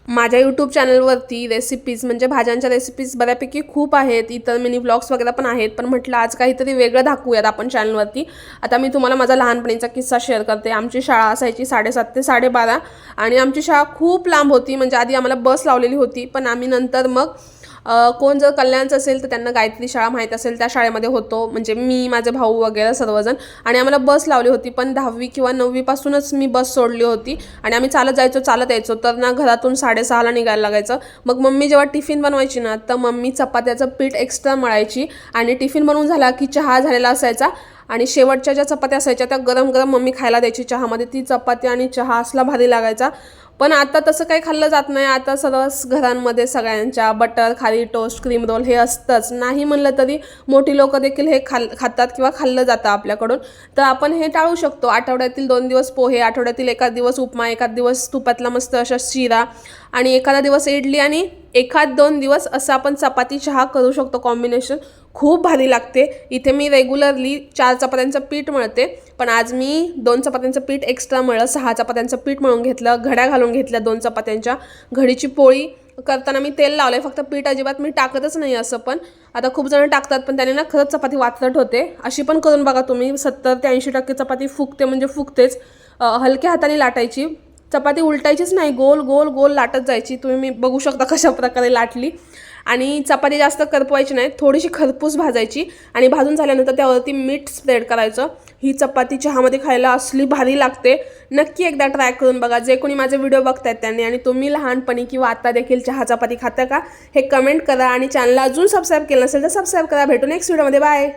माझ्या यूट्यूब चॅनलवरती रेसिपीज म्हणजे भाज्यांच्या रेसिपीज बऱ्यापैकी खूप आहेत, इतर मिनी व्लॉग्स वगैरे पण आहेत, पण म्हटलं आज काहीतरी वेगळं दाखवूयात आपण चॅनलवरती. आता मी तुम्हाला माझा लहानपणीचा किस्सा शेअर करते. आमची शाळा असायची 7:30 ते 12:30 आणि आमची शाळा खूप लांब होती. म्हणजे आधी आम्हाला बस लावलेली होती, पण आम्ही नंतर मग कोण जर कल्याणचं असेल तर त्यांना गायत्री शाळा माहीत असेल, त्या शाळेमध्ये होतो. म्हणजे मी, माझे भाऊ वगैरे सर्वजण. आणि आम्हाला बस लावली होती, पण 10वी किंवा 9वी पासूनच मी बस सोडली होती आणि आम्ही चालत जायचो, चालत यायचो. तर ना घरातून 6:30ला निघायला लागायचं. मग मम्मी जेव्हा टिफिन बनवायची ना, तर मम्मी चपात्याचं पीठ एक्स्ट्रा मळायची आणि टिफिन बनवून झाला की चहा झालेला असायचा आणि शेवटच्या ज्या चपात्या असायच्या त्या गरम गरम मम्मी खायला द्यायची चहामध्ये. ती चपाती आणि चहा असला भारी लागायचा. पण आता तसं काही खाल्लं जात नाही. आता सर्वच घरांमध्ये सगळ्यांच्या बटर, खारी, टोस्ट, क्रीम रोल हे असतंच. नाही म्हणलं तरी मोठी लोकं देखील हे खातात किंवा खाल्लं जातं आपल्याकडून. तर आपण हे टाळू शकतो. आठवड्यातील 2 दिवस पोहे, आठवड्यातील एखाद दिवस उपमा, एखाद दिवस तुपातला मस्त अशा शिरा आणि एखादा दिवस इडली आणि एखाद 2 दिवस असं आपण चपाती चहा करू शकतो कॉम्बिनेशन. खूप भारी लागते. इथे मी रेग्युलरली 4 चपात्यांचं पीठ मळते, पण आज मी 2 चपात्यांचं पीठ एक्स्ट्रा मळलं. 6 चपात्यांचं पीठ मळून घेतलं, घड्या घालून घेतल्या 2 चपात्यांच्या. घडीची पोळी करताना मी तेल लावलं आहे, फक्त पीठ अजिबात मी टाकतच नाही. असं पण आता खूप जण टाकतात, पण त्याने ना खरंच चपाती वातरट होते. अशी पण करून बघा तुम्ही. 70 ते 80% चपाती फुगते, म्हणजे फुगतेच. हलक्या हाताने लाटायची चपाती, उलटायचीच नाही, गोल गोल गोल लाटत जायची. तुम्ही मी बघू शकता कशा प्रकारे लाटली. आणि चपाती जास्त करपवायची नाही, थोडीशी खरपूस भाजायची आणि भाजून झाल्यानंतर त्यावरती मीठ स्प्रेड करायचं. ही चपाती चहामध्ये खायला असली भारी लागते. नक्की एकदा ट्राय करून बघा. जे कोणी माझे व्हिडिओ बघतायत त्यांनी, आणि तुम्ही लहानपणी किंवा आता देखील चहा चपाती खाता का हे कमेंट करा. आणि चॅनलला अजून सबस्क्राईब केलं नसेल तर सबस्क्राईब करा. भेटू नेक्स्ट व्हिडिओमध्ये. बाय.